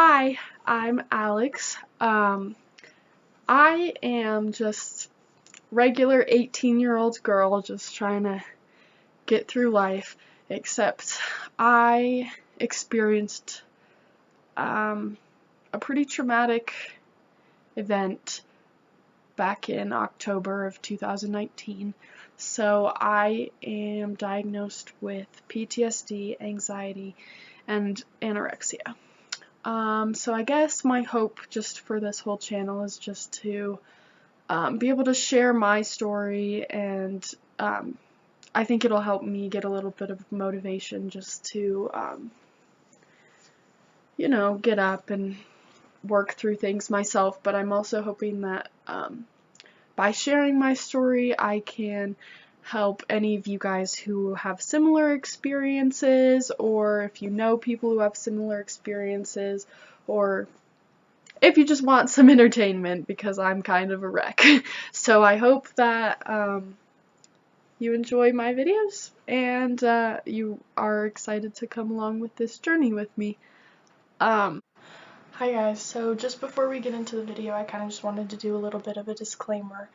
Hi, I'm Alex. I am just regular 18-year-old girl just trying to get through life, except I experienced a pretty traumatic event back in October of 2019. So I am diagnosed with PTSD, anxiety, and anorexia. So I guess my hope just for this whole channel is just to be able to share my story, and I think it'll help me get a little bit of motivation just to, get up and work through things myself. But I'm also hoping that by sharing my story, I can help any of you guys who have similar experiences, or if you know people who have similar experiences, or if you just want some entertainment, because I'm kind of a wreck. So I hope that you enjoy my videos, and you are excited to come along with this journey with me. Hi guys, so just before we get into the video, I kind of just wanted to do a little bit of a disclaimer.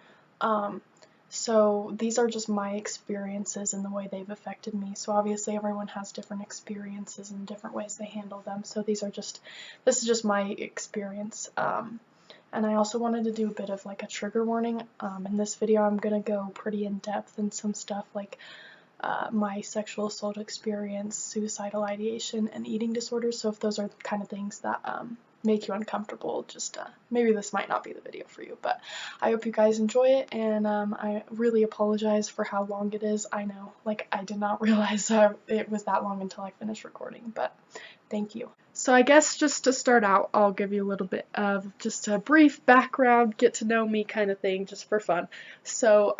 So these are just my experiences and the way they've affected me. So obviously everyone has different experiences and different ways they handle them. So this is just my experience. And I also wanted to do a bit of like a trigger warning. In this video I'm gonna go pretty in depth in some stuff like my sexual assault experience, suicidal ideation, and eating disorders. So if those are kind of things that make you uncomfortable, just maybe this might not be the video for you. But I hope you guys enjoy it, and I really apologize for how long it is. I know, like, I did not realize it was that long until I finished recording, but thank you. So I guess just to start out, I'll give you a little bit of just a brief background, get to know me kind of thing, just for fun. So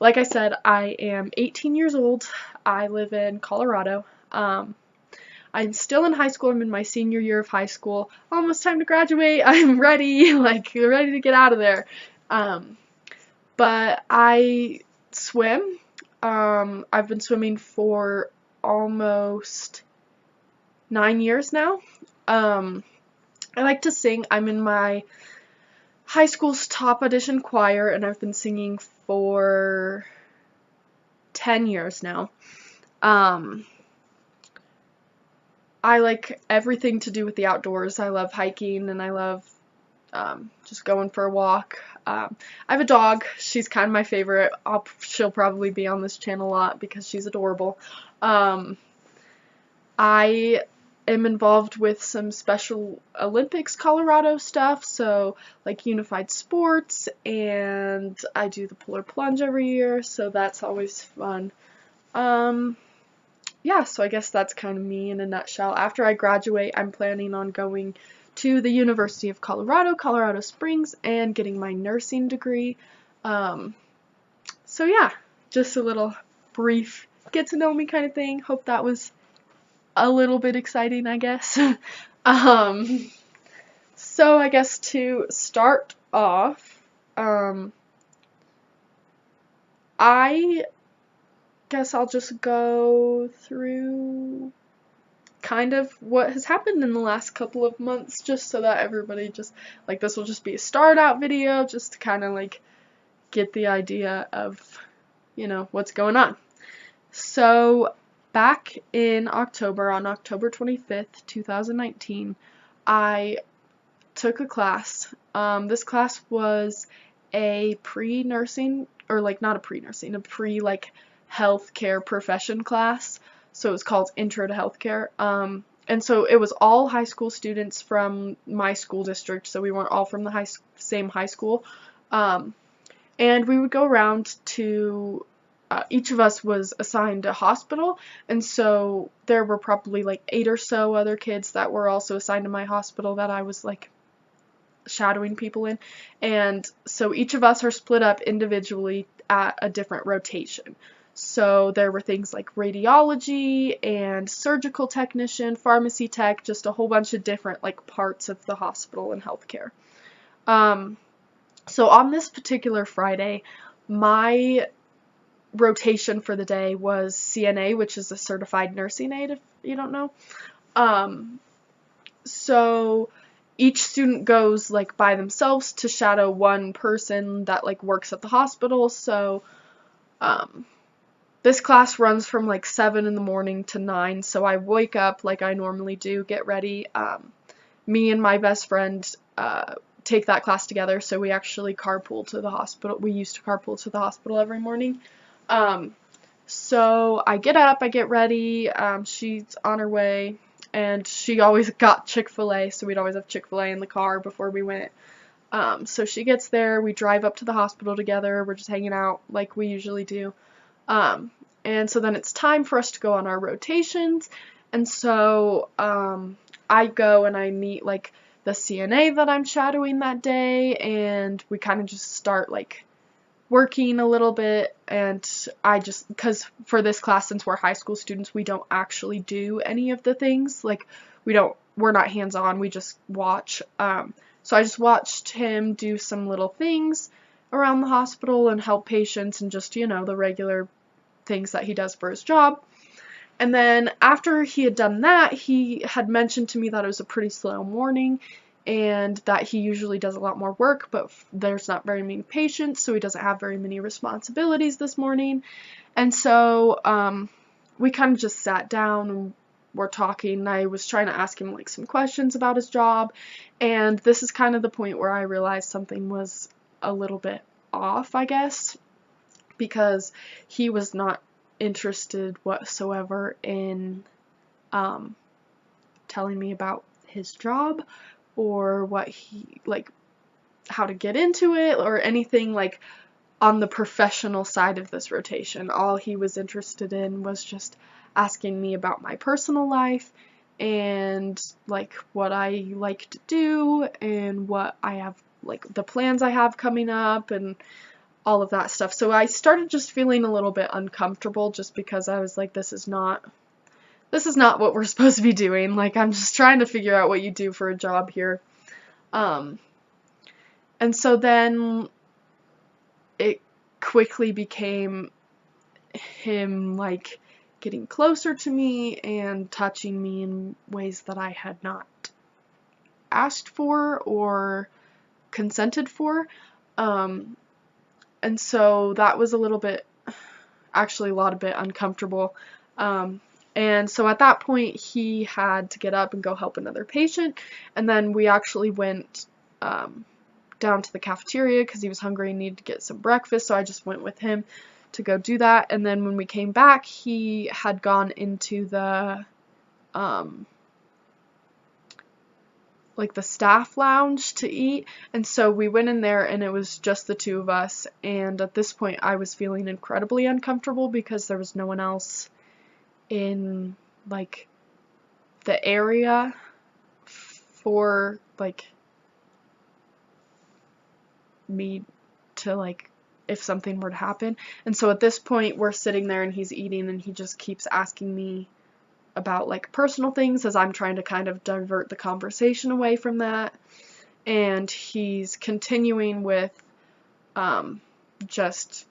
like I said, I am 18 years old. I live in Colorado. I'm still in high school. I'm in my senior year of high school. Almost time to graduate. I'm ready, ready to get out of there. But I swim. I've been swimming for almost 9 years now. I like to sing. I'm in my high school's top audition choir, and I've been singing for 10 years now. I like everything to do with the outdoors. I love hiking, and I love just going for a walk. I have a dog. She's kind of my favorite. She'll probably be on this channel a lot because she's adorable. I am involved with some Special Olympics Colorado stuff, so like unified sports, and I do the polar plunge every year, so that's always fun. Yeah, so I guess that's kind of me in a nutshell. After I graduate, I'm planning on going to the University of Colorado, Colorado Springs, and getting my nursing degree. So yeah, just a little brief get to know me kind of thing. Hope that was a little bit exciting, I guess. So I guess to start off, I guess I'll just go through kind of what has happened in the last couple of months, just so that everybody just, like, this will just be a start out video, just to kind of like get the idea of, what's going on. So back in October, on October 25th, 2019, I took a class. This class was a pre-nursing, or like not a pre-nursing, a healthcare profession class. So it was called Intro to Healthcare. And so it was all high school students from my school district, so we weren't all from the same high school. And we would go around to, each of us was assigned a hospital, and so there were probably like 8 or so other kids that were also assigned to my hospital that I was like shadowing people in. And so each of us are split up individually at a different rotation. So there were things like radiology and surgical technician, pharmacy tech, just a whole bunch of different like parts of the hospital and healthcare. So on this particular Friday, my rotation for the day was CNA, which is a certified nursing aide, if you don't know. So each student goes like by themselves to shadow one person that like works at the hospital. So this class runs from like 7 in the morning to 9. So I wake up like I normally do, get ready. Me and my best friend take that class together, so we actually carpool to the hospital. We used to carpool to the hospital every morning. So I get up, I get ready, she's on her way, and she always got Chick-fil-A, so we'd always have Chick-fil-A in the car before we went. So she gets there, we drive up to the hospital together, we're just hanging out like we usually do. And so then it's time for us to go on our rotations, and so I go and I meet like the CNA that I'm shadowing that day, and we kind of just start like working a little bit. And I just, because for this class, since we're high school students, we don't actually do any of the things, like we're not hands-on, we just watch. So I just watched him do some little things around the hospital and help patients and just, you know, the regular things that he does for his job. And then after he had done that, he had mentioned to me that it was a pretty slow morning and that he usually does a lot more work, but there's not very many patients, so he doesn't have very many responsibilities this morning. And so we kind of just sat down and were talking, and I was trying to ask him like some questions about his job, and this is kind of the point where I realized something was a little bit off, I guess, because he was not interested whatsoever in telling me about his job or what he, like, how to get into it or anything like on the professional side of this rotation. All he was interested in was just asking me about my personal life and like what I like to do and what I have, like the plans I have coming up and all of that stuff. So I started just feeling a little bit uncomfortable just because I was like, this is not what we're supposed to be doing. Like, I'm just trying to figure out what you do for a job here. And so then it quickly became him like getting closer to me and touching me in ways that I had not asked for or consented for. And so that was a lot of bit uncomfortable. And so at that point, he had to get up and go help another patient. And then we actually went down to the cafeteria because he was hungry and needed to get some breakfast. So I just went with him to go do that. And then when we came back, he had gone into the like the staff lounge to eat, and so we went in there and it was just the two of us, and at this point I was feeling incredibly uncomfortable because there was no one else in like the area for like me to like if something were to happen. And so at this point we're sitting there and he's eating and he just keeps asking me about like personal things as I'm trying to kind of divert the conversation away from that, and he's continuing with just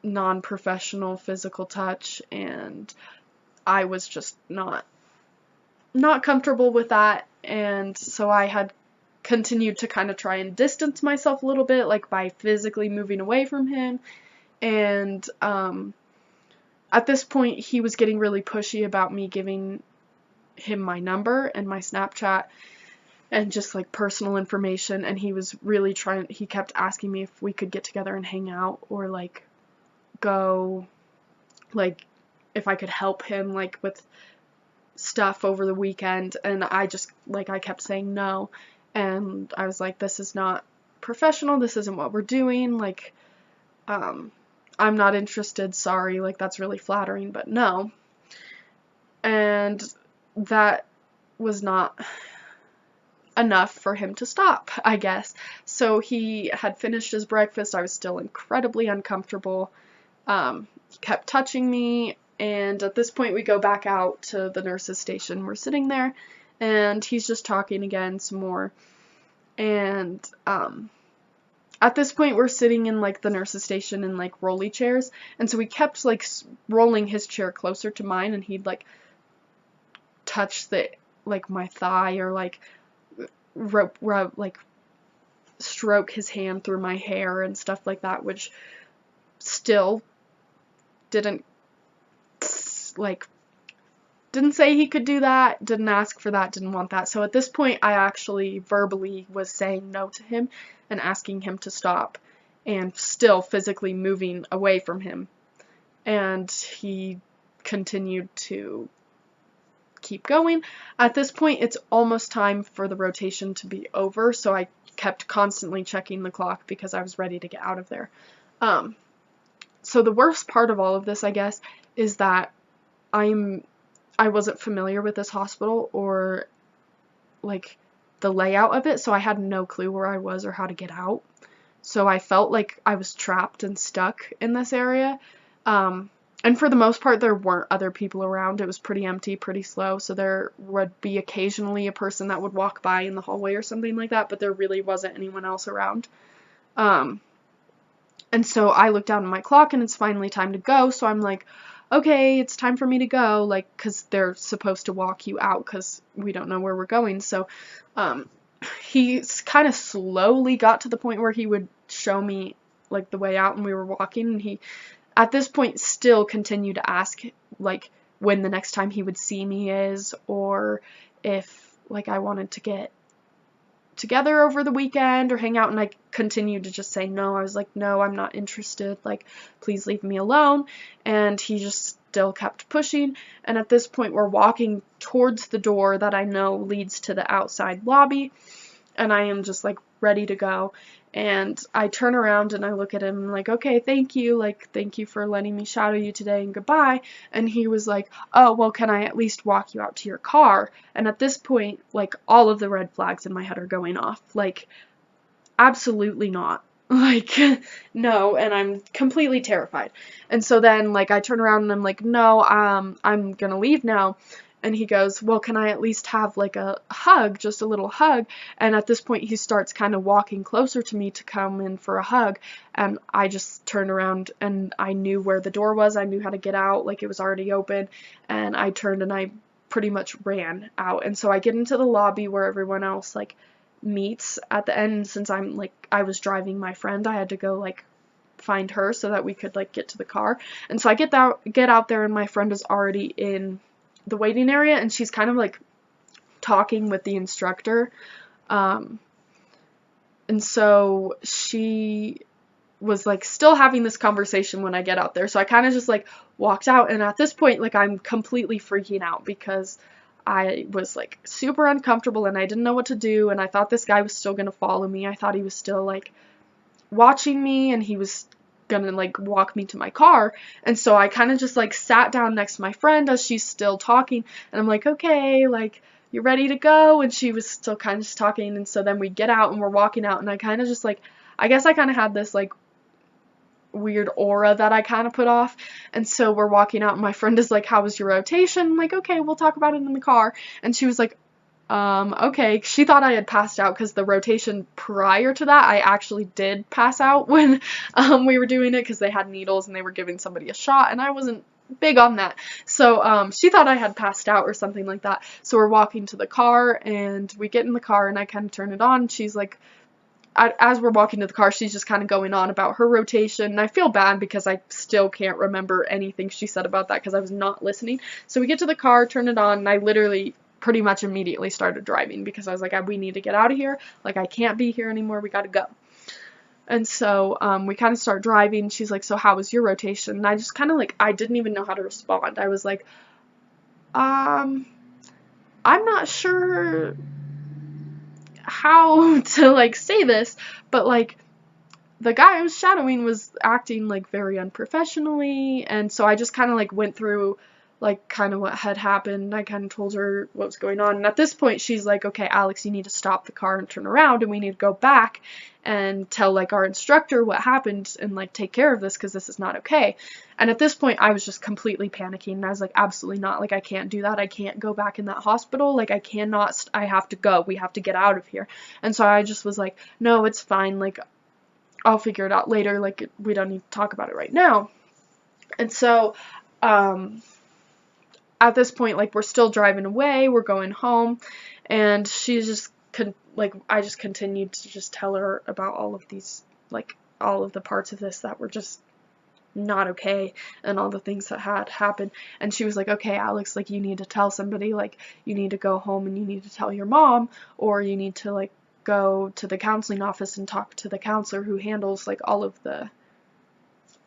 non-professional physical touch, and I was just not comfortable with that. And so I had continued to kind of try and distance myself a little bit, like by physically moving away from him. And at this point, he was getting really pushy about me giving him my number and my Snapchat and just like personal information, and he was really he kept asking me if we could get together and hang out or like go, like if I could help him like with stuff over the weekend, and I kept saying no, and I was like, this is not professional, this isn't what we're doing, like I'm not interested, sorry, like that's really flattering, but no. And that was not enough for him to stop, I guess. So he had finished his breakfast. I was still incredibly uncomfortable. He kept touching me, and at this point we go back out to the nurse's station. We're sitting there, and he's just talking again some more. And at this point we're sitting in like the nurse's station in like rolly chairs, and so we kept like rolling his chair closer to mine, and he'd like touch the like my thigh or like like stroke his hand through my hair and stuff like that, which still didn't like didn't say he could do that, didn't ask for that, didn't want that. So at this point, I actually verbally was saying no to him and asking him to stop, and still physically moving away from him. And he continued to keep going. At this point, it's almost time for the rotation to be over, so I kept constantly checking the clock because I was ready to get out of there. So the worst part of all of this, I guess, is that I wasn't familiar with this hospital or like the layout of it, so I had no clue where I was or how to get out. So I felt like I was trapped and stuck in this area. And for the most part, there weren't other people around. It was pretty empty, pretty slow, so there would be occasionally a person that would walk by in the hallway or something like that, but there really wasn't anyone else around. And so I look down at my clock and it's finally time to go, so I'm like, okay, it's time for me to go, like, because they're supposed to walk you out because we don't know where we're going. So he kind of slowly got to the point where he would show me like the way out and we were walking, and he at this point still continued to ask like when the next time he would see me is, or if like I wanted to get together over the weekend or hang out, and I continued to just say no. I was like, no, I'm not interested, like, please leave me alone. And he just still kept pushing, and at this point we're walking towards the door that I know leads to the outside lobby, and I am just like ready to go. And I turn around and I look at him and I'm like, okay, thank you, like, thank you for letting me shadow you today and goodbye. And he was like, oh, well, can I at least walk you out to your car? And at this point, like, all of the red flags in my head are going off. Like, absolutely not. Like, no, and I'm completely terrified. And so then, like, I turn around and I'm like, no, I'm gonna leave now. And he goes, well, can I at least have, like, a hug, just a little hug? And at this point, he starts kind of walking closer to me to come in for a hug. And I just turned around and I knew where the door was. I knew how to get out. Like, it was already open. And I turned and I pretty much ran out. And so I get into the lobby where everyone else, like, meets at the end. Since I'm, like, I was driving my friend, I had to go, like, find her so that we could, like, get to the car. And so I get out there and my friend is already in the waiting area, and she's kind of like talking with the instructor, and so she was like still having this conversation when I get out there. So I kind of just like walked out, and at this point, like, I'm completely freaking out because I was like super uncomfortable and I didn't know what to do, and I thought this guy was still gonna follow me. I thought he was still like watching me and he was gonna like walk me to my car. And so I kind of just like sat down next to my friend as she's still talking, and I'm like, okay, like, you're ready to go? And she was still kind of just talking. And so then we get out and we're walking out, and I kind of just like, I guess I kind of had this like weird aura that I kind of put off. And so we're walking out and my friend is like, how was your rotation? I'm like, okay, we'll talk about it in the car. And she was like, okay. She thought I had passed out because the rotation prior to that, I actually did pass out when we were doing it because they had needles and they were giving somebody a shot, and I wasn't big on that. So she thought I had passed out or something like that. So we're walking to the car and we get in the car and I kind of turn it on. She's like, as we're walking to the car, she's just kind of going on about her rotation, and I feel bad because I still can't remember anything she said about that because I was not listening. So we get to the car, turn it on, and I literally pretty much immediately started driving because I was like, we need to get out of here. Like, I can't be here anymore. We gotta go. And so we kind of start driving. She's like, so how was your rotation? And I just kind of like, I didn't even know how to respond. I was like, I'm not sure how to like say this, but like the guy I was shadowing was acting like very unprofessionally, and so I just kind of like went through like kind of what had happened. I kind of told her what was going on, and at this point she's like, okay, Alex, you need to stop the car and turn around, and we need to go back and tell like our instructor what happened and like take care of this because this is not okay. And at this point I was just completely panicking, and I was like, absolutely not, like, I can't do that. I can't go back in that hospital. Like, I cannot, I have to go. We have to get out of here. And so I just was like, no, it's fine, like, I'll figure it out later, like, we don't need to talk about it right now. And so at this point, like, we're still driving away, we're going home, and she's just, like, I just continued to just tell her about all of these, like, all of the parts of this that were just not okay, and all the things that had happened. And she was like, okay, Alex, like, you need to tell somebody, like, you need to go home and you need to tell your mom, or you need to, like, go to the counseling office and talk to the counselor who handles, like, all of the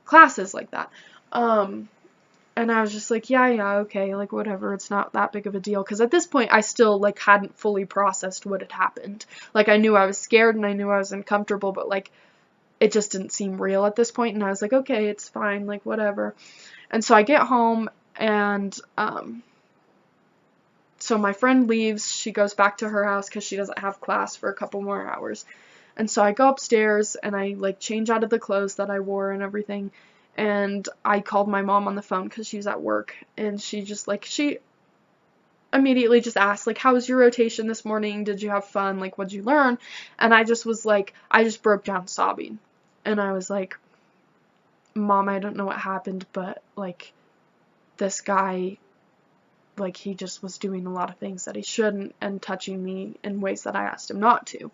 classes like that. And I was just like, yeah, okay, like, whatever, it's not that big of a deal, because at this point, I still, like, hadn't fully processed what had happened. Like, I knew I was scared, and I knew I was uncomfortable, but, like, it just didn't seem real at this point, and I was like, okay, it's fine, like, whatever. And so I get home, and, so my friend leaves, she goes back to her house, because she doesn't have class for a couple more hours. And so I go upstairs, and I, like, change out of the clothes that I wore and everything, and I called my mom on the phone, because she was at work, and she just, like, she immediately just asked, like, how was your rotation this morning? Did you have fun? Like, what'd you learn? And I just was like, I just broke down sobbing. And I was like, Mom, I don't know what happened, but, like, this guy, like, he just was doing a lot of things that he shouldn't, and touching me in ways that I asked him not to.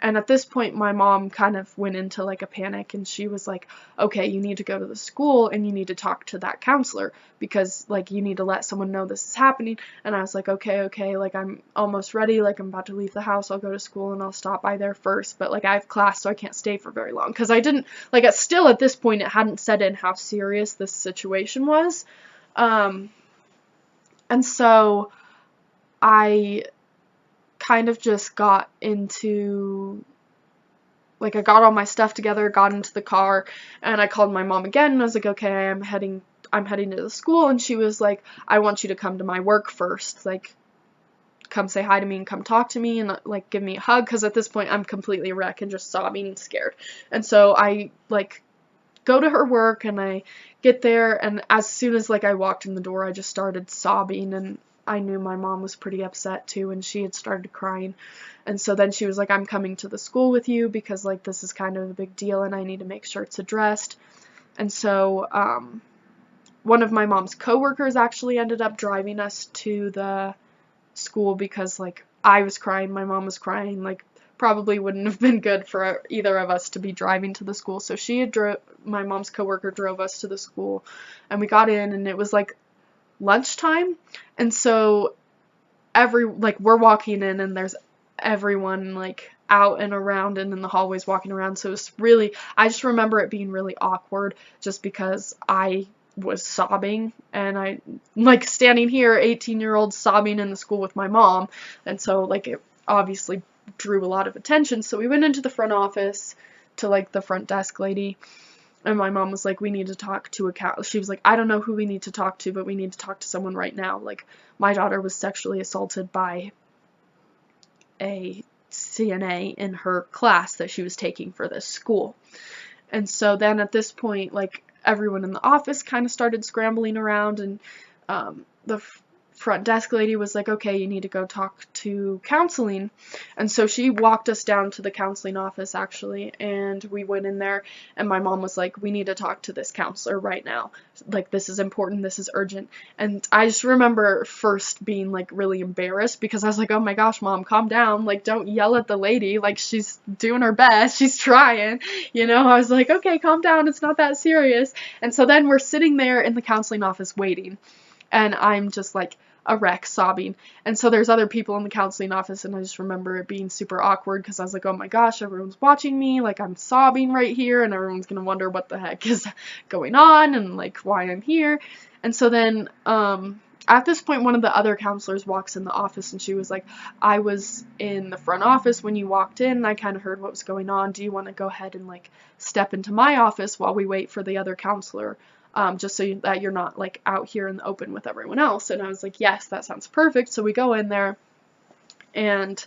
And at this point, my mom kind of went into, like, a panic, and she was like, okay, you need to go to the school, and you need to talk to that counselor, because, like, you need to let someone know this is happening. And I was like, okay, like, I'm almost ready, like, I'm about to leave the house, I'll go to school, and I'll stop by there first, but, like, I have class, so I can't stay for very long, because I didn't, like, still at this point, it hadn't set in how serious this situation was. And so I kind of just got into, like, I got all my stuff together, got into the car, and I called my mom again, and I was like, okay, I'm heading to the school. And she was like, I want you to come to my work first, like, come say hi to me and come talk to me and, like, give me a hug, because at this point I'm completely wrecked and just sobbing and scared. And so I, like, go to her work, and I get there, and as soon as, like, I walked in the door, I just started sobbing, and I knew my mom was pretty upset too, and she had started crying. And so then she was like, I'm coming to the school with you, because, like, this is kind of a big deal, and I need to make sure it's addressed. And so one of my mom's coworkers actually ended up driving us to the school, because, like, I was crying, my mom was crying, like, probably wouldn't have been good for either of us to be driving to the school. So my mom's coworker drove us to the school, and we got in, and it was, like, lunchtime. And so we're walking in, and there's everyone, like, out and around and in the hallways walking around. So it's really, I just remember it being really awkward, just because I was sobbing, and I, like, standing here, 18-year-old, sobbing in the school with my mom. And so, like, it obviously drew a lot of attention. So we went into the front office to, like, the front desk lady, and my mom was like, we need to talk to she was like, I don't know who we need to talk to, but we need to talk to someone right now. Like, my daughter was sexually assaulted by a CNA in her class that she was taking for this school. And so then at this point, like, everyone in the office kind of started scrambling around, and the front desk lady was like, okay, you need to go talk to counseling. And so she walked us down to the counseling office, actually, and we went in there, and my mom was like, we need to talk to this counselor right now. Like, this is important, this is urgent. And I just remember first being, like, really embarrassed, because I was like, oh my gosh, Mom, calm down, like, don't yell at the lady, like, she's doing her best, she's trying, you know. I was like, okay, calm down, it's not that serious. And so then we're sitting there in the counseling office waiting, and I'm just, like, a wreck, sobbing. And so there's other people in the counseling office, and I just remember it being super awkward, because I was like, oh my gosh, everyone's watching me, like, I'm sobbing right here, and everyone's gonna wonder what the heck is going on, and, like, why I'm here. And so then at this point, one of the other counselors walks in the office, and she was like, I was in the front office when you walked in, and I kind of heard what was going on. Do you want to go ahead and, like, step into my office while we wait for the other counselor? Just so that you're not, like, out here in the open with everyone else. And I was like, yes, that sounds perfect. So we go in there, and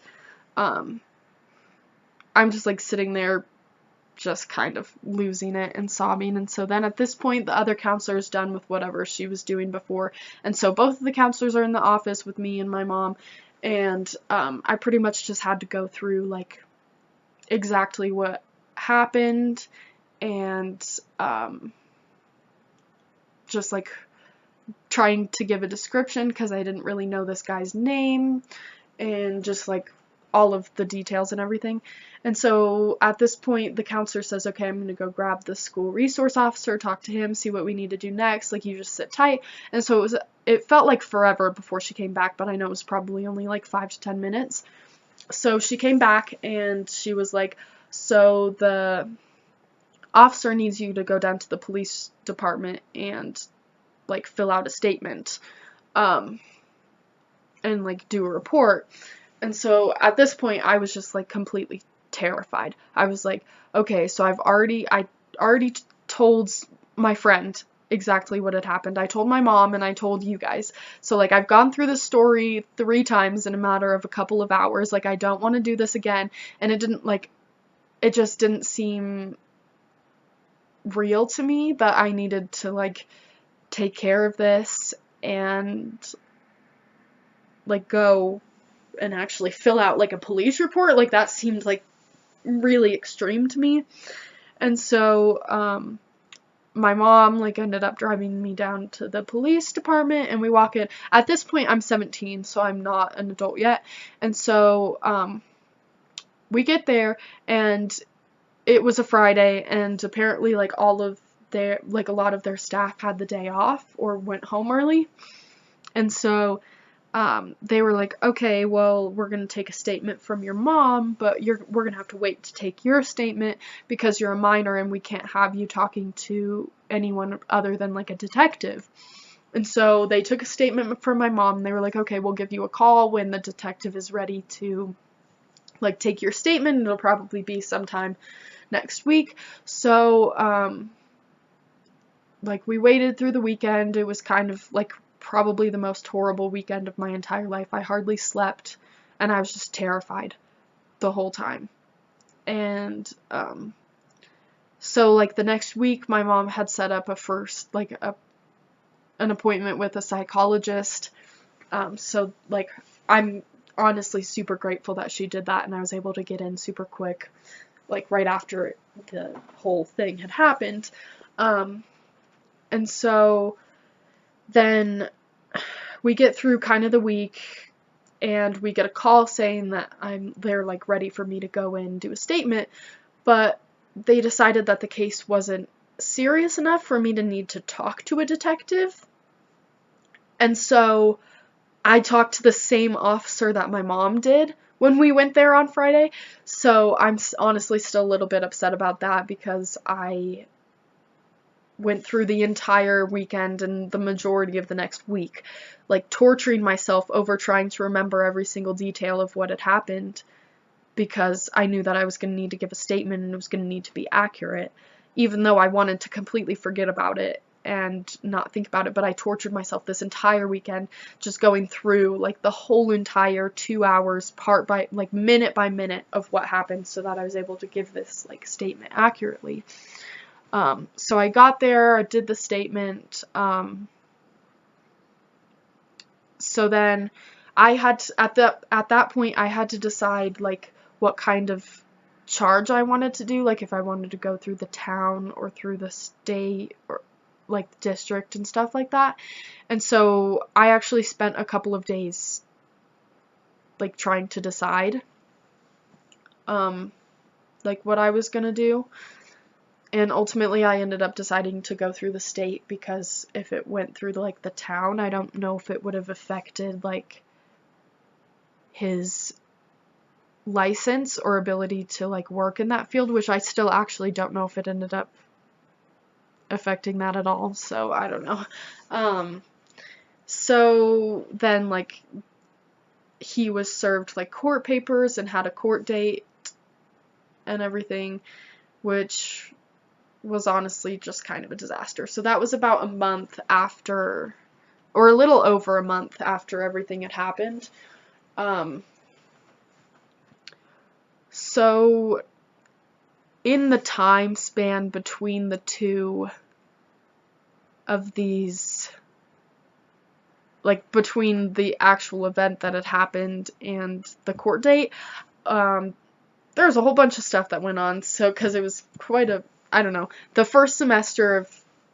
I'm just, like, sitting there just kind of losing it and sobbing. And so then at this point, the other counselor is done with whatever she was doing before, and so both of the counselors are in the office with me and my mom, and I pretty much just had to go through, like, exactly what happened, and just, like, trying to give a description because I didn't really know this guy's name and just like all of the details and everything. And so at this point, the counselor says, okay, I'm going to go grab the school resource officer, talk to him, see what we need to do next. Like, you just sit tight. And so it felt like forever before she came back, but I know it was probably only like 5 to 10 minutes. So she came back and she was like, so the officer needs you to go down to the police department and like fill out a statement, and like do a report. And so at this point I was just like completely terrified. I was like, okay, so I already told my friend exactly what had happened. I told my mom and I told you guys. So like I've gone through this story 3 times in a matter of a couple of hours. Like I don't want to do this again. And it just didn't seem real to me that I needed to like take care of this and like go and actually fill out like a police report. Like that seemed like really extreme to me. And so my mom like ended up driving me down to the police department, and we walk in. At this point I'm 17, so I'm not an adult yet. And so we get there, and it was a Friday, and apparently like a lot of their staff had the day off or went home early. And so they were like, okay, well, we're going to take a statement from your mom, but we're going to have to wait to take your statement because you're a minor and we can't have you talking to anyone other than like a detective. And so they took a statement from my mom, and they were like, okay, we'll give you a call when the detective is ready to like take your statement. It'll probably be sometime next week. So like we waited through the weekend. It was kind of like probably the most horrible weekend of my entire life. I hardly slept, and I was just terrified the whole time. And so like the next week my mom had set up an appointment with a psychologist. So like I'm honestly super grateful that she did that, and I was able to get in super quick, like right after the whole thing had happened. And so then we get through kind of the week, and we get a call saying that they're like ready for me to go in and do a statement, but they decided that the case wasn't serious enough for me to need to talk to a detective. And so I talked to the same officer that my mom did when we went there on Friday. So I'm honestly still a little bit upset about that, because I went through the entire weekend and the majority of the next week, like torturing myself over trying to remember every single detail of what had happened, because I knew that I was going to need to give a statement and it was going to need to be accurate, even though I wanted to completely forget about it and not think about it. But I tortured myself this entire weekend just going through like the whole entire 2 hours, minute by minute of what happened, so that I was able to give this like statement accurately. So I got there, I did the statement. So then I had to, at that point I had to decide like what kind of charge I wanted to do, like if I wanted to go through the town or through the state or like the district and stuff like that. And so I actually spent a couple of days like trying to decide like what I was gonna do. And ultimately I ended up deciding to go through the state, because if it went through like the town, I don't know if it would have affected like his license or ability to like work in that field, which I still actually don't know if it ended up affecting that at all. So I don't know. So then like he was served like court papers and had a court date and everything, which was honestly just kind of a disaster. So that was about a month after, or a little over a month after everything had happened. So in the time span between the two of these, like between the actual event that had happened and the court date, there was a whole bunch of stuff that went on. So, because it was quite a, I don't know, the first semester of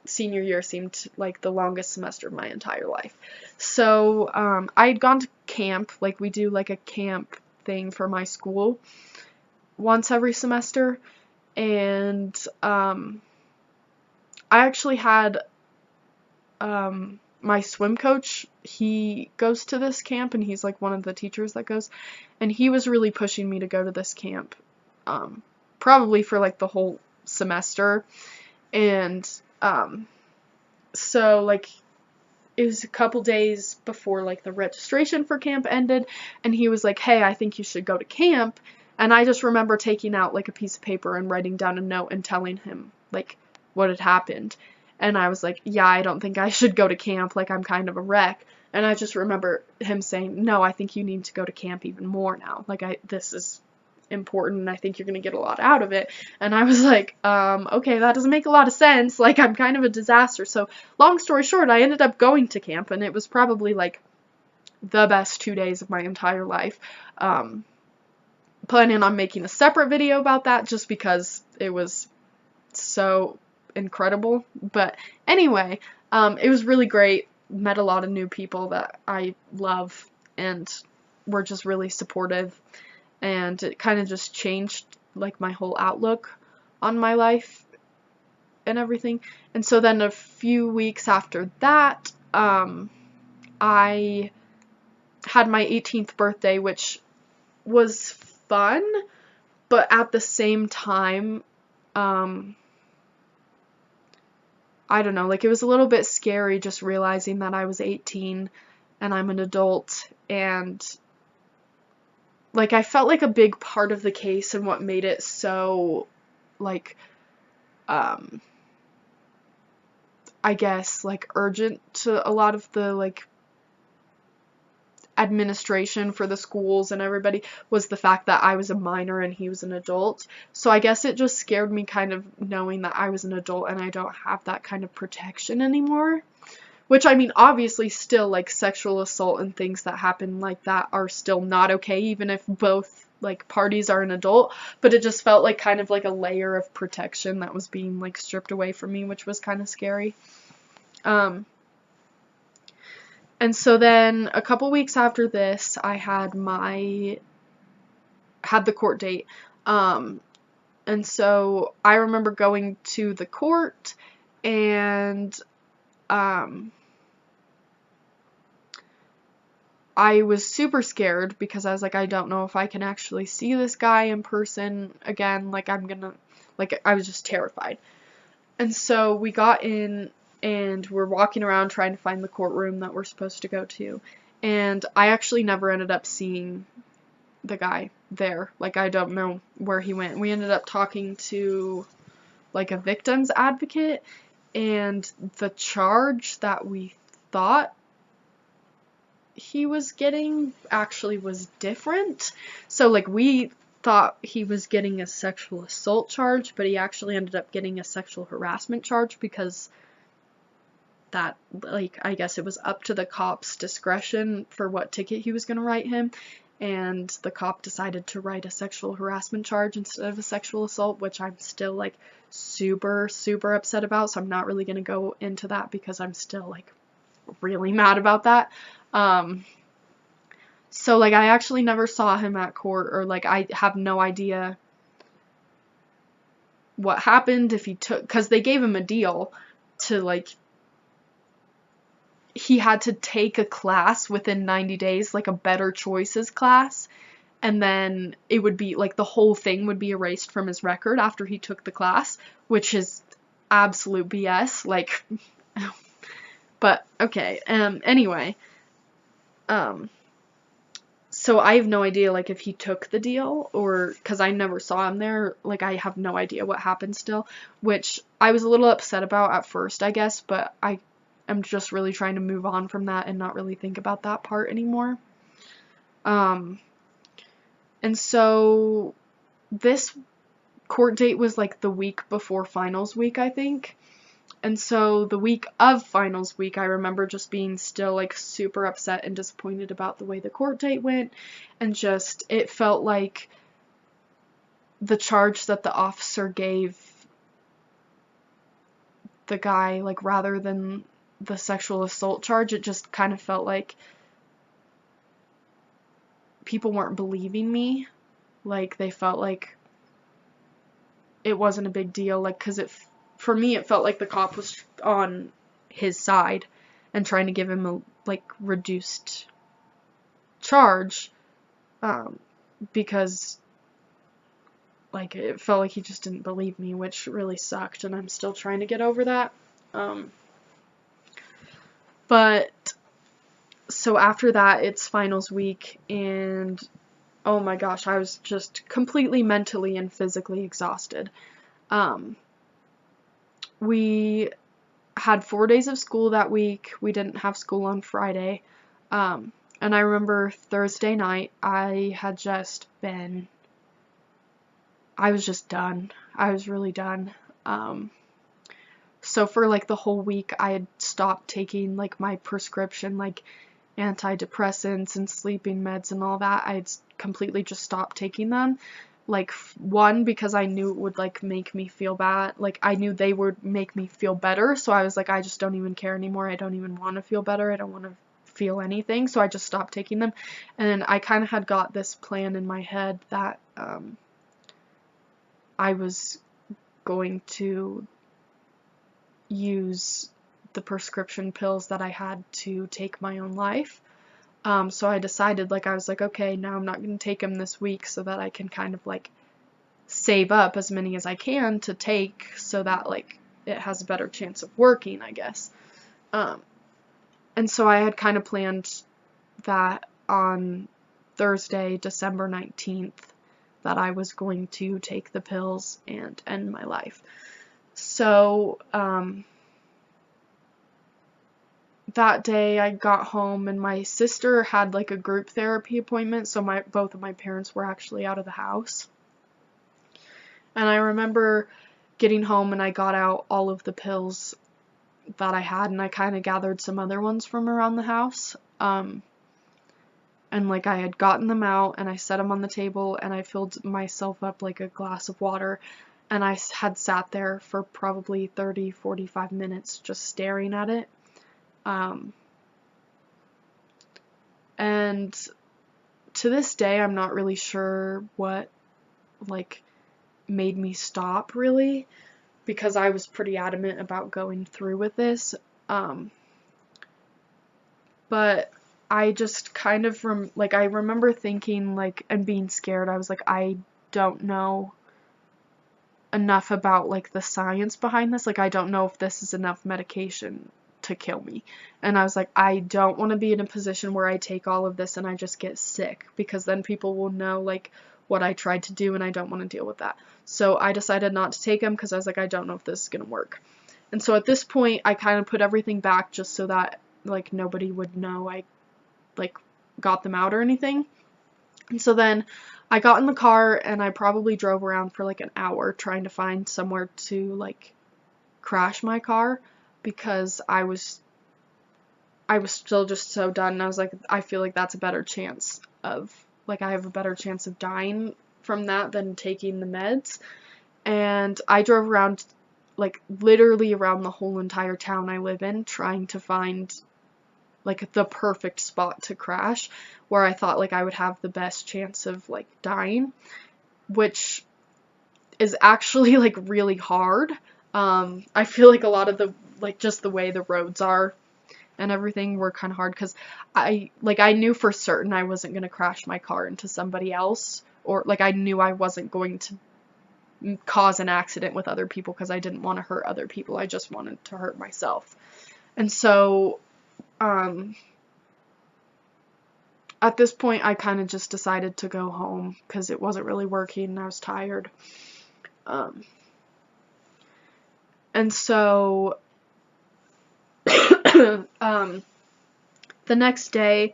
senior year seemed like the longest semester of my entire life. So I had gone to camp, like we do like a camp thing for my school once every semester, and I actually had my swim coach, he goes to this camp, and he's like one of the teachers that goes, and he was really pushing me to go to this camp, probably for like the whole semester. And so like it was a couple days before like the registration for camp ended, and he was like, hey, I think you should go to camp. And I just remember taking out like a piece of paper and writing down a note and telling him like what had happened. And I was like, yeah, I don't think I should go to camp, like I'm kind of a wreck. And I just remember him saying, no, I think you need to go to camp even more now, like this is important, and I think you're gonna get a lot out of it. And I was like, okay, that doesn't make a lot of sense, like I'm kind of a disaster. So long story short, I ended up going to camp, and it was probably like the best 2 days of my entire life. Planning on making a separate video about that just because it was so incredible. But anyway, it was really great. Met a lot of new people that I love and were just really supportive, and it kind of just changed like my whole outlook on my life and everything. And so then a few weeks after that, I had my 18th birthday, which was fun, but at the same time, I don't know, like it was a little bit scary just realizing that I was 18 and I'm an adult, and like I felt like a big part of the case and what made it so like I guess like urgent to a lot of the like administration for the schools and everybody was the fact that I was a minor and he was an adult. So I guess it just scared me kind of knowing that I was an adult and I don't have that kind of protection anymore. Which, I mean, obviously still, like, sexual assault and things that happen like that are still not okay, even if both, like, parties are an adult, but it just felt like kind of like a layer of protection that was being, like, stripped away from me, which was kind of scary. And so then, a couple weeks after this, I had the court date, and so I remember going to the court, and, I was super scared because I was like, I don't know if I can actually see this guy in person again. Like, I was just terrified. And so we got in and we're walking around trying to find the courtroom that we're supposed to go to. And I actually never ended up seeing the guy there. Like, I don't know where he went. We ended up talking to, like, a victim's advocate, and the charge that we thought he was getting actually was different. So like we thought he was getting a sexual assault charge, but he actually ended up getting a sexual harassment charge because that, like, I guess it was up to the cop's discretion for what ticket he was going to write him, and the cop decided to write a sexual harassment charge instead of a sexual assault, which I'm still like super upset about. So I'm not really going to go into that because I'm still like really mad about that. So like I actually never saw him at court, or like I have no idea what happened, if he took, because they gave him a deal to like, he had to take a class within 90 days, like a better choices class, and then it would be like the whole thing would be erased from his record after he took the class, which is absolute BS, like, but okay, anyway, so I have no idea, like, if he took the deal, or, because I never saw him there, like, I have no idea what happened still, which I was a little upset about at first, I guess, but I am just really trying to move on from that and not really think about that part anymore. And so this court date was, like, the week before finals week, I think. And so the week of finals week, I remember just being still like super upset and disappointed about the way the court date went, and just it felt like the charge that the officer gave the guy, like, rather than the sexual assault charge, it just kind of felt like people weren't believing me. Like, they felt like it wasn't a big deal, like, because for me, it felt like the cop was on his side and trying to give him a, like, reduced charge, because, like, it felt like he just didn't believe me, which really sucked, and I'm still trying to get over that. But, so after that, it's finals week, and oh my gosh, I was just completely mentally and physically exhausted. We had 4 days of school that week. We didn't have school on Friday. And I remember Thursday night, I was just done. I was really done. So for like the whole week, I had stopped taking like my prescription, like antidepressants and sleeping meds and all that. I had completely just stopped taking them. Like, one, because I knew it would like make me feel bad. Like, I knew they would make me feel better. So I was like, I just don't even care anymore. I don't even want to feel better. I don't want to feel anything. So I just stopped taking them. And I kind of had got this plan in my head that I was going to use the prescription pills that I had to take my own life. So I decided, like, I was like, okay, now I'm not going to take them this week so that I can kind of, like, save up as many as I can to take so that, like, it has a better chance of working, I guess. And so I had kind of planned that on Thursday, December 19th, that I was going to take the pills and end my life. So, that day I got home and my sister had like a group therapy appointment, so both of my parents were actually out of the house. And I remember getting home and I got out all of the pills that I had, and I kind of gathered some other ones from around the house. And like I had gotten them out and I set them on the table and I filled myself up like a glass of water, and I had sat there for probably 30-45 minutes just staring at it. And to this day, I'm not really sure what, like, made me stop, really, because I was pretty adamant about going through with this. But I just kind of, I remember thinking, like, and being scared. I was like, I don't know enough about, like, the science behind this. Like, I don't know if this is enough medication to kill me. And I was like, I don't want to be in a position where I take all of this and I just get sick, because then people will know, like, what I tried to do, and I don't want to deal with that. So I decided not to take them because I was like, I don't know if this is going to work. And so at this point, I kind of put everything back just so that, like, nobody would know I, like, got them out or anything. And so then I got in the car and I probably drove around for like an hour trying to find somewhere to, like, crash my car, because I was still just so done, and I was like, I feel like that's a better chance of, like, I have a better chance of dying from that than taking the meds. And I drove around, like, literally around the whole entire town I live in, trying to find, like, the perfect spot to crash, where I thought, like, I would have the best chance of, like, dying, which is actually, like, really hard. I feel like a lot of the, like, just the way the roads are and everything were kind of hard, because I knew for certain I wasn't going to crash my car into somebody else, or, like, I knew I wasn't going to cause an accident with other people, because I didn't want to hurt other people. I just wanted to hurt myself. And so, at this point, I kind of just decided to go home, because it wasn't really working and I was tired. And so, the next day,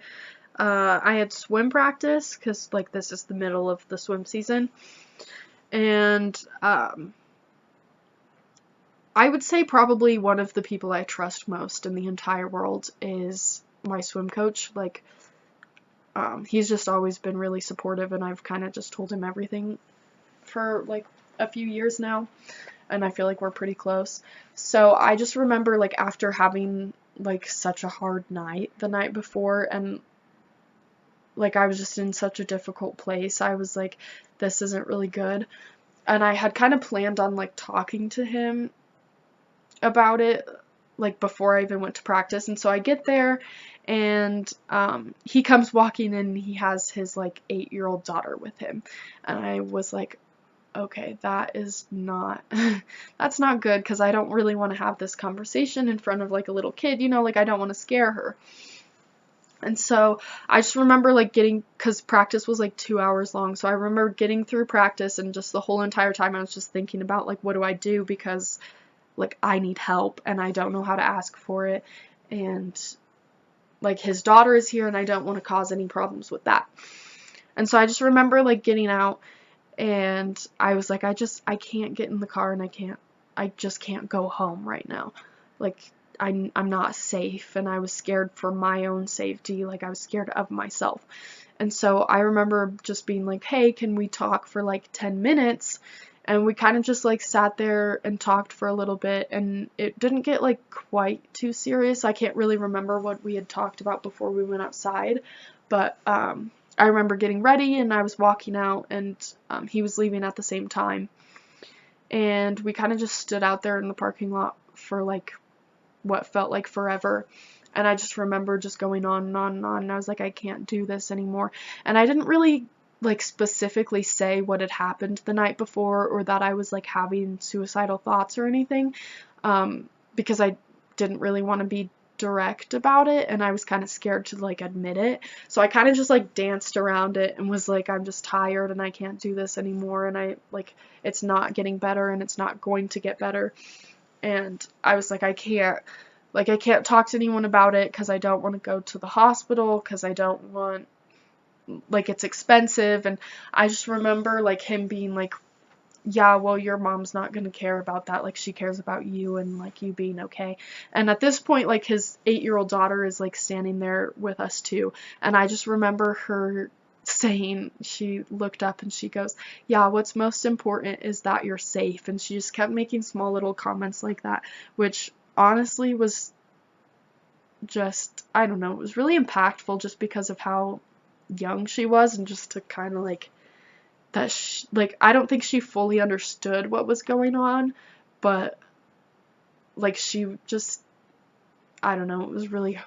I had swim practice, because, like, this is the middle of the swim season, and, I would say probably one of the people I trust most in the entire world is my swim coach. Like, he's just always been really supportive, and I've kind of just told him everything for, like, a few years now, and I feel like we're pretty close. So I just remember, like, after having, like, such a hard night the night before, and, like, I was just in such a difficult place, I was like, this isn't really good. And I had kind of planned on, like, talking to him about it, like, before I even went to practice. And so I get there, and he comes walking in, and he has his, like, 8-year-old daughter with him. And I was like, okay, that is not, that's not good, because I don't really want to have this conversation in front of, like, a little kid, you know, like, I don't want to scare her. And so I just remember, like, because practice was, like, 2 hours long, so I remember getting through practice, and just the whole entire time I was just thinking about, like, what do I do, because, like, I need help, and I don't know how to ask for it, and, like, his daughter is here, and I don't want to cause any problems with that. And so I just remember, like, getting out, and I was like, I can't get in the car, and I just can't go home right now. Like, I'm not safe, and I was scared for my own safety, like, I was scared of myself. And so I remember just being like, hey, can we talk for, like, 10 minutes? And we kind of just, like, sat there and talked for a little bit, and it didn't get, like, quite too serious. I can't really remember what we had talked about before we went outside, but I remember getting ready, and I was walking out, and he was leaving at the same time. And we kind of just stood out there in the parking lot for, like, what felt like forever. And I just remember just going on and on and on, and I was like, I can't do this anymore. And I didn't really, like, specifically say what had happened the night before, or that I was, like, having suicidal thoughts or anything, because I didn't really want to be direct about it, and I was kind of scared to, like, admit it. So I kind of just, like, danced around it and was like, I'm just tired, and I can't do this anymore, and it's not getting better, and it's not going to get better. And I was like, I can't talk to anyone about it, because I don't want to go to the hospital, because I don't want, like, it's expensive. And I just remember, like, him being like, yeah, well, your mom's not going to care about that, like, she cares about you and, like, you being okay. And at this point, like, his 8-year-old daughter is, like, standing there with us too, and I just remember her saying, she looked up and she goes, yeah, what's most important is that you're safe. And she just kept making small little comments like that, which honestly was just, I don't know, it was really impactful, just because of how young she was, and just to kind of, like, that like, I don't think she fully understood what was going on, but, like, she just, I don't know, it was really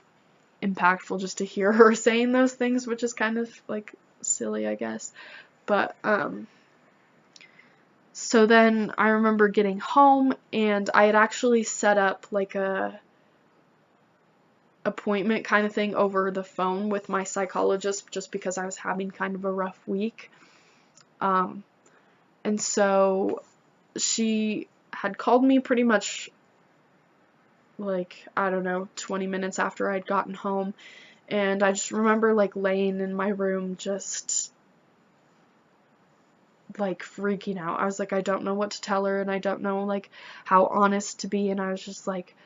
impactful just to hear her saying those things, which is kind of, like, silly, I guess. But so then I remember getting home, and I had actually set up, like, a appointment kind of thing over the phone with my psychologist, just because I was having kind of a rough week. And so she had called me pretty much, like, I don't know, 20 minutes after I'd gotten home, and I just remember, like, laying in my room just, like, freaking out. I was like, I don't know what to tell her, and I don't know, like, how honest to be, and I was just like,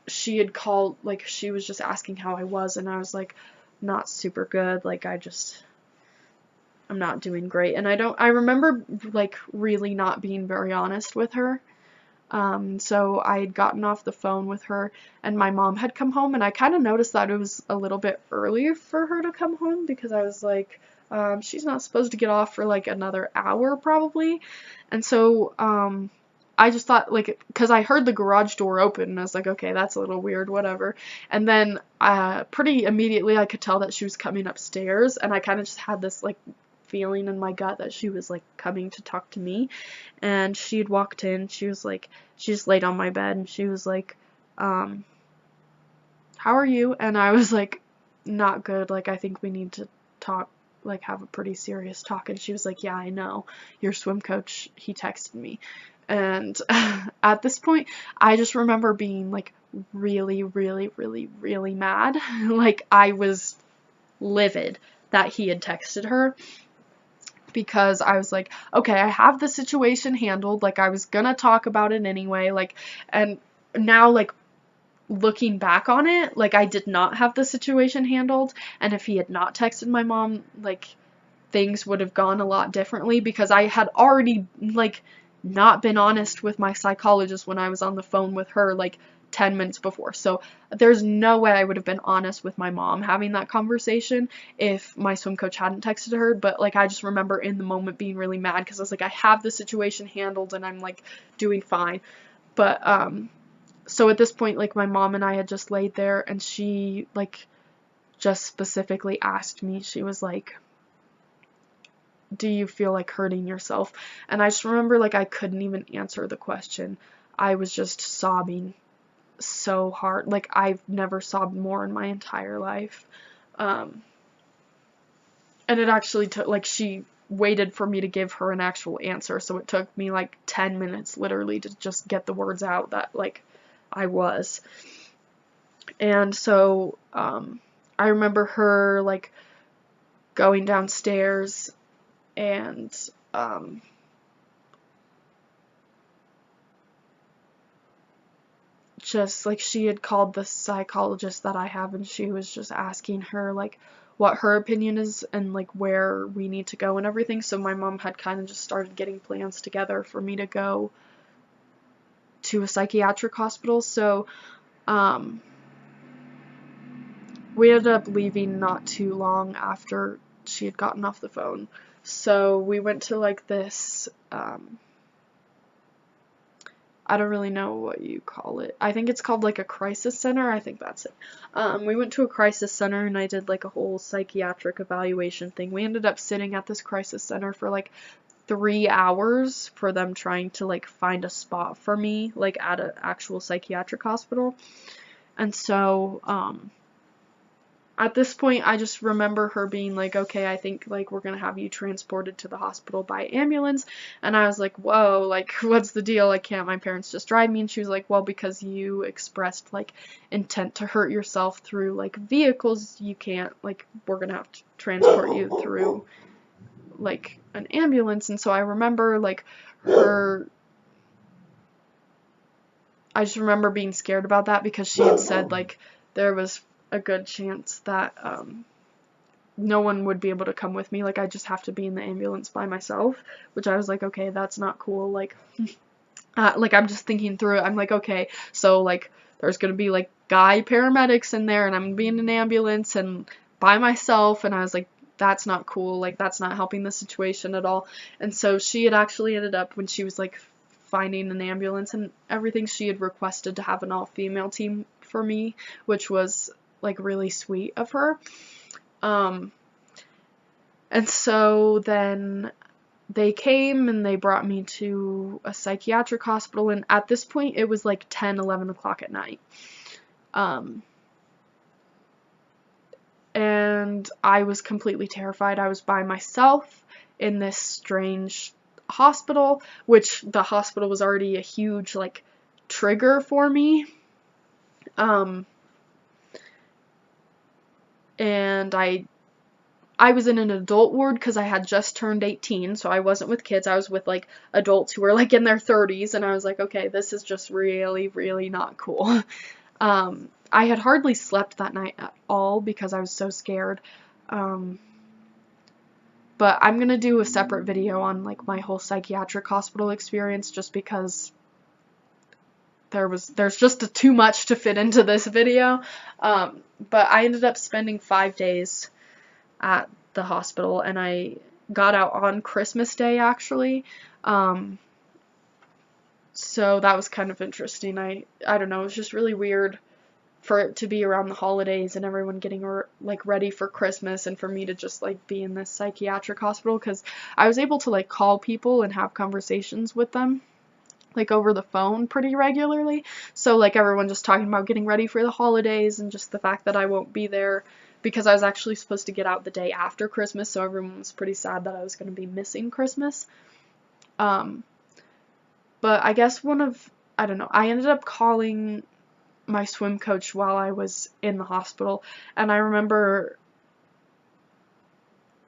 she had called, like, she was just asking how I was, and I was like, not super good, like, I'm not doing great. And I remember, like, really not being very honest with her. So I had gotten off the phone with her, and my mom had come home, and I kind of noticed that it was a little bit early for her to come home, because I was like, she's not supposed to get off for, like, another hour probably. And so I just thought, like, because I heard the garage door open, and I was like, okay, that's a little weird, whatever. And then pretty immediately I could tell that she was coming upstairs, and I kind of just had this, like, feeling in my gut that she was, like, coming to talk to me. And she had walked in, she just laid on my bed, and she was like, how are you? And I was like, not good, like, I think we need to talk, like, have a pretty serious talk. And she was like, yeah, I know, your swim coach, he texted me. And at this point, I just remember being, like, really, really, really, really mad. Like, I was livid that he had texted her, because I was like, okay, I have the situation handled, like, I was gonna talk about it anyway, like, and now, like, looking back on it, like, I did not have the situation handled, and if he had not texted my mom, like, things would have gone a lot differently, because I had already, like, not been honest with my psychologist when I was on the phone with her, like, 10 minutes before. So there's no way I would have been honest with my mom having that conversation if my swim coach hadn't texted her. But, like, I just remember in the moment being really mad, because I was like, I have the situation handled and I'm, like, doing fine. But, so at this point, like, my mom and I had just laid there, and she, like, just specifically asked me, she was like, do you feel like hurting yourself? And I just remember, like, I couldn't even answer the question. I was just sobbing so hard. Like, I've never sobbed more in my entire life. And it actually took, like, she waited for me to give her an actual answer, so it took me, like, 10 minutes, literally, to just get the words out that, like, I was. And so, I remember her, like, going downstairs and, just, like, she had called the psychologist that I have, and she was just asking her, like, what her opinion is and, like, where we need to go and everything. So my mom had kind of just started getting plans together for me to go to a psychiatric hospital. So, we ended up leaving not too long after she had gotten off the phone. So we went to, like, this, I don't really know what you call it. I think it's called, like, a crisis center. I think that's it. We went to a crisis center, and I did, like, a whole psychiatric evaluation thing. We ended up sitting at this crisis center for, like, 3 hours for them trying to, like, find a spot for me, like, at an actual psychiatric hospital. And so, at this point, I just remember her being like, okay, I think, like, we're gonna have you transported to the hospital by ambulance. And I was like, whoa, like, what's the deal? Like, can't my parents just drive me? And she was like, well, because you expressed, like, intent to hurt yourself through, like, vehicles, you can't, like, we're gonna have to transport you through, like, an ambulance. And so I remember, like, I just remember being scared about that, because she had said, like, there was a good chance that, no one would be able to come with me, like, I just have to be in the ambulance by myself, which I was like, okay, that's not cool, like, like, I'm just thinking through it, I'm like, okay, so, like, there's gonna be, like, guy paramedics in there, and I'm gonna be in an ambulance, and by myself, and I was like, that's not cool, like, that's not helping the situation at all. And so she had actually ended up, when she was, like, finding an ambulance and everything, she had requested to have an all-female team for me, which was, like, really sweet of her. And so then they came and they brought me to a psychiatric hospital, and at this point it was like 10, 11 o'clock at night. And I was completely terrified. I was by myself in this strange hospital, which the hospital was already a huge, like, trigger for me. And I was in an adult ward because I had just turned 18, so I wasn't with kids. I was with, like, adults who were, like, in their 30s, and I was like, okay, this is just really, really not cool. I had hardly slept that night at all because I was so scared. But I'm gonna do a separate video on, like, my whole psychiatric hospital experience, just because there's just too much to fit into this video. But I ended up spending 5 days at the hospital, and I got out on Christmas Day, actually. So that was kind of interesting. I don't know, it was just really weird for it to be around the holidays and everyone getting like ready for Christmas, and for me to just, like, be in this psychiatric hospital, because I was able to, like, call people and have conversations with them, like, over the phone pretty regularly. So, like, everyone just talking about getting ready for the holidays, and just the fact that I won't be there, because I was actually supposed to get out the day after Christmas, so everyone was pretty sad that I was going to be missing Christmas. But I guess I don't know, I ended up calling my swim coach while I was in the hospital, and I remember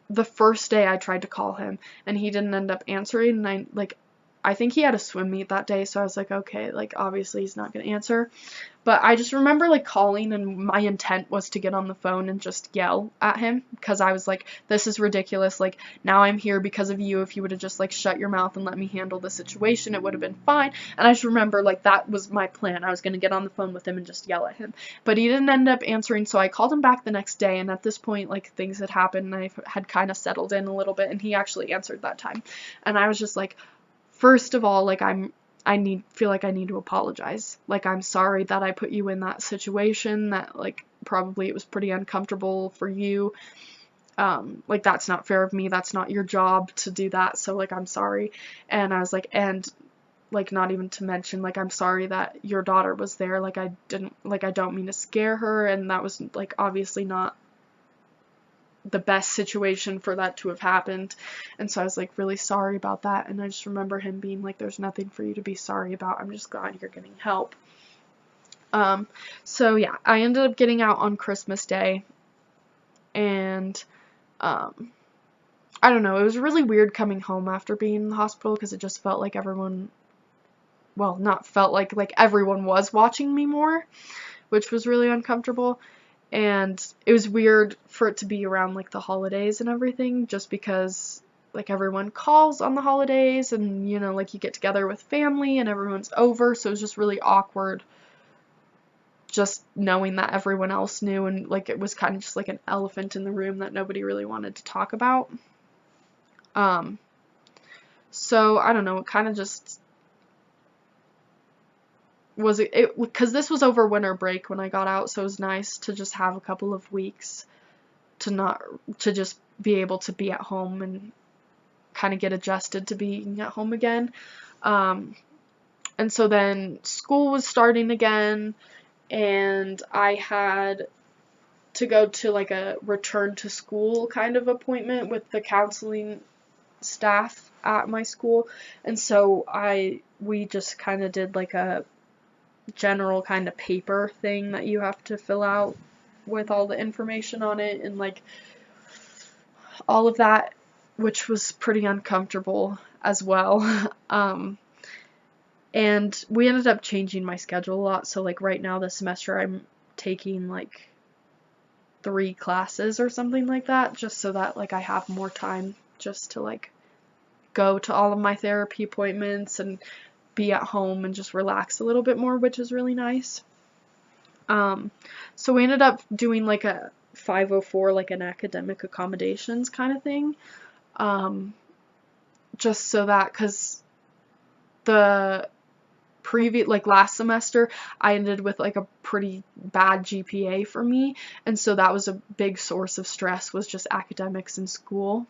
the first day I tried to call him, and he didn't end up answering, and I think he had a swim meet that day, so I was like, okay, like, obviously he's not gonna answer. But I just remember, like, calling, and my intent was to get on the phone and just yell at him, because I was like, this is ridiculous, like, now I'm here because of you. If you would have just, like, shut your mouth and let me handle the situation, it would have been fine. And I just remember, like, that was my plan. I was gonna get on the phone with him and just yell at him. But he didn't end up answering, so I called him back the next day, and at this point, like, things had happened, and I had kind of settled in a little bit, and he actually answered that time. And I was just like, first of all, like, feel like I need to apologize. Like, I'm sorry that I put you in that situation, that, like, probably it was pretty uncomfortable for you. Like, that's not fair of me. That's not your job to do that. So, like, I'm sorry. And I was like, and, like, not even to mention, like, I'm sorry that your daughter was there. Like, I don't mean to scare her. And that was, like, obviously not the best situation for that to have happened. And so I was like, really sorry about that. And I just remember him being like, there's nothing for you to be sorry about. I'm just glad you're getting help. So yeah, I ended up getting out on Christmas Day, and I don't know, it was really weird coming home after being in the hospital, because it just felt like everyone, well, not felt like everyone was watching me more, which was really uncomfortable. And it was weird for it to be around, like, the holidays and everything, just because, like, everyone calls on the holidays, and, you know, like, you get together with family and everyone's over, so it was just really awkward just knowing that everyone else knew, and, like, it was kind of just like an elephant in the room that nobody really wanted to talk about. So I don't know, it kind of just was it because this was over winter break when I got out, so it was nice to just have a couple of weeks to just be able to be at home and kind of get adjusted to being at home again. And so then school was starting again, and I had to go to, like, a return to school kind of appointment with the counseling staff at my school. And so we just kind of did, like, a general kind of paper thing that you have to fill out with all the information on it, and, like, all of that, which was pretty uncomfortable as well. And we ended up changing my schedule a lot, so, like, right now this semester I'm taking, like, 3 classes or something like that, just so that, like, I have more time just to, like, go to all of my therapy appointments and be at home and just relax a little bit more, which is really nice. So we ended up doing, like, a 504, like, an academic accommodations kind of thing, just so that, because the last semester I ended with, like, a pretty bad GPA for me, and so that was a big source of stress, was just academics in school.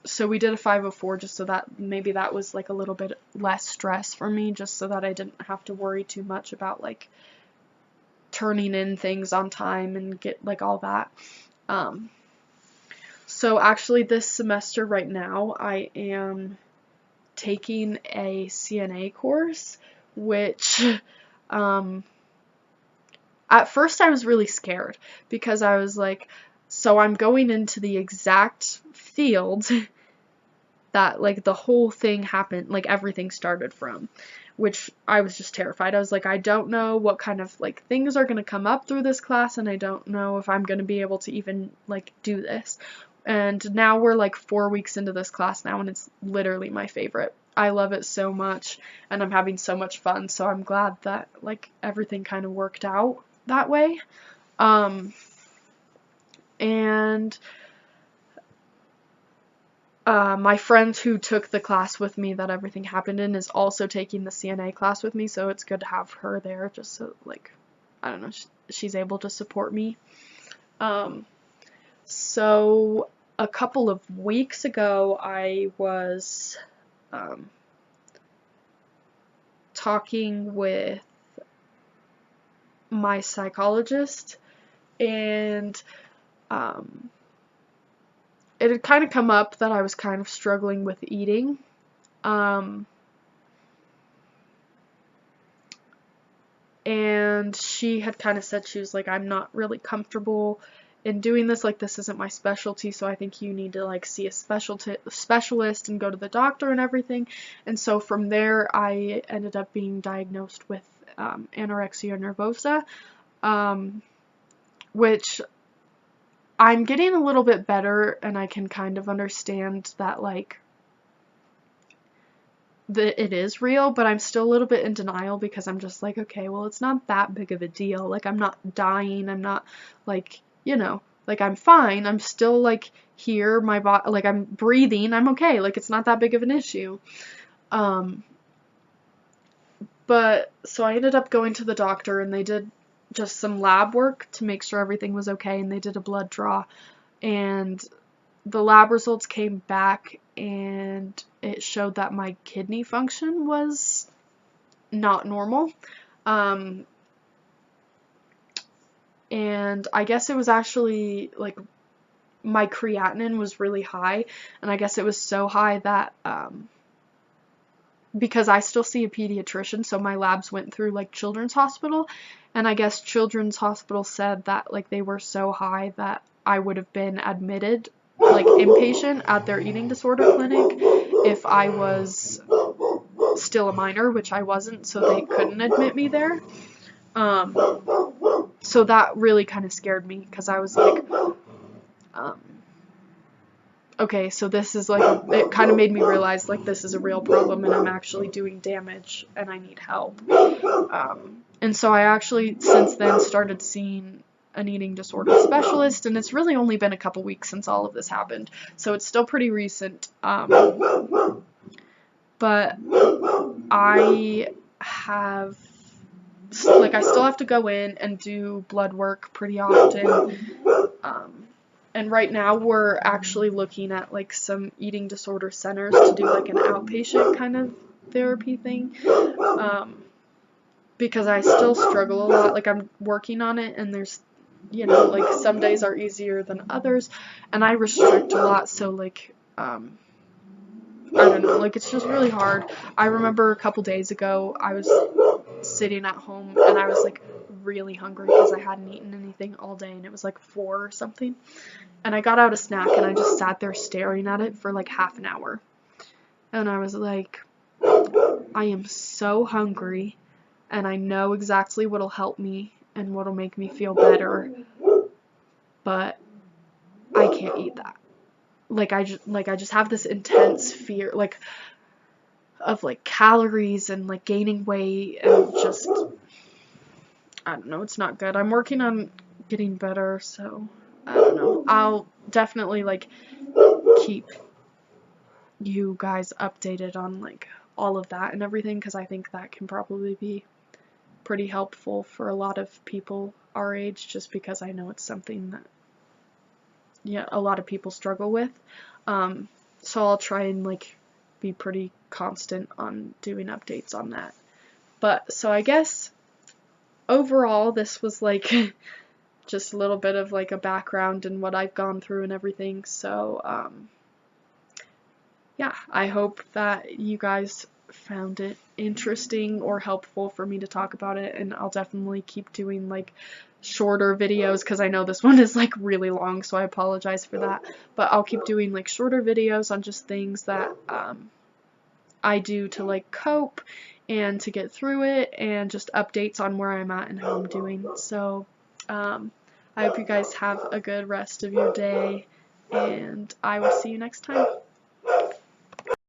So we did a 504 just so that maybe that was, like, a little bit less stress for me, just so that I didn't have to worry too much about, like, turning in things on time and get, like, all that. So actually this semester right now I am taking a CNA course, which at first I was really scared, because I was like, so I'm going into the exact field that, like, the whole thing happened, like, everything started from, which I was just terrified. I was like, I don't know what kind of, like, things are going to come up through this class, and I don't know if I'm going to be able to even, like, do this. And now we're, like, 4 weeks into this class now, and it's literally my favorite. I love it so much, and I'm having so much fun, so I'm glad that, like, everything kind of worked out that way. And my friend who took the class with me that everything happened in is also taking the CNA class with me, so it's good to have her there, just so, like, I don't know, she's able to support me. So a couple of weeks ago I was talking with my psychologist, and it had kind of come up that I was kind of struggling with eating. And she had kind of said, she was like, I'm not really comfortable in doing this, like, this isn't my specialty, so I think you need to, like, see a specialist and go to the doctor and everything. And so from there, I ended up being diagnosed with anorexia nervosa, which I'm getting a little bit better, and I can kind of understand that, like, it is real, but I'm still a little bit in denial because I'm just like, okay, well, it's not that big of a deal. Like, I'm not dying. I'm not, like, you know, like, I'm fine. I'm still, like, here. My body, like, I'm breathing. I'm okay. Like, it's not that big of an issue. But so I ended up going to the doctor, and they did just some lab work to make sure everything was okay, and they did a blood draw, and the lab results came back, and it showed that my kidney function was not normal. And I guess it was actually, like, my creatinine was really high, and I guess it was so high that, because I still see a pediatrician, so my labs went through, like, Children's Hospital, and I guess Children's Hospital said that, like, they were so high that I would have been admitted, like, inpatient at their eating disorder clinic if I was still a minor, which I wasn't, so they couldn't admit me there. So that really kind of scared me, because I was like, okay, so this is, like, it kind of made me realize, like, this is a real problem, and I'm actually doing damage, and I need help. And so I actually, since then, started seeing an eating disorder specialist, and it's really only been a couple weeks since all of this happened, so it's still pretty recent. But I have, like, I still have to go in and do blood work pretty often. And right now we're actually looking at, like, some eating disorder centers to do, like, an outpatient kind of therapy thing. Because I still struggle a lot. Like, I'm working on it, and there's, you know, like, some days are easier than others, and I restrict a lot, so, like, I don't know, like, it's just really hard. I remember a couple days ago, I was sitting at home, and I was, like, really hungry because I hadn't eaten anything all day, and it was, like, 4 or something, and I got out a snack, and I just sat there staring at it for, like, half an hour, and I was like, I am so hungry, and I know exactly what'll help me and what'll make me feel better, but I can't eat that. Like, I just have this intense fear, like, of, like, calories and, like, gaining weight, and just, I don't know, it's not good. I'm working on getting better, so I don't know. I'll definitely, like, keep you guys updated on, like, all of that and everything, because I think that can probably be pretty helpful for a lot of people our age, just because I know it's something that, yeah, a lot of people struggle with. So I'll try and, like, be pretty constant on doing updates on that. But so I guess overall this was, like, just a little bit of, like, a background and what I've gone through and everything. So yeah, I hope that you guys found it interesting or helpful for me to talk about it, and I'll definitely keep doing, like, shorter videos, because I know this one is, like, really long, so I apologize for that, but I'll keep doing, like, shorter videos on just things that I do to, like, cope and to get through it, and just updates on where I'm at and how I'm doing. So I hope you guys have a good rest of your day, and I will see you next time.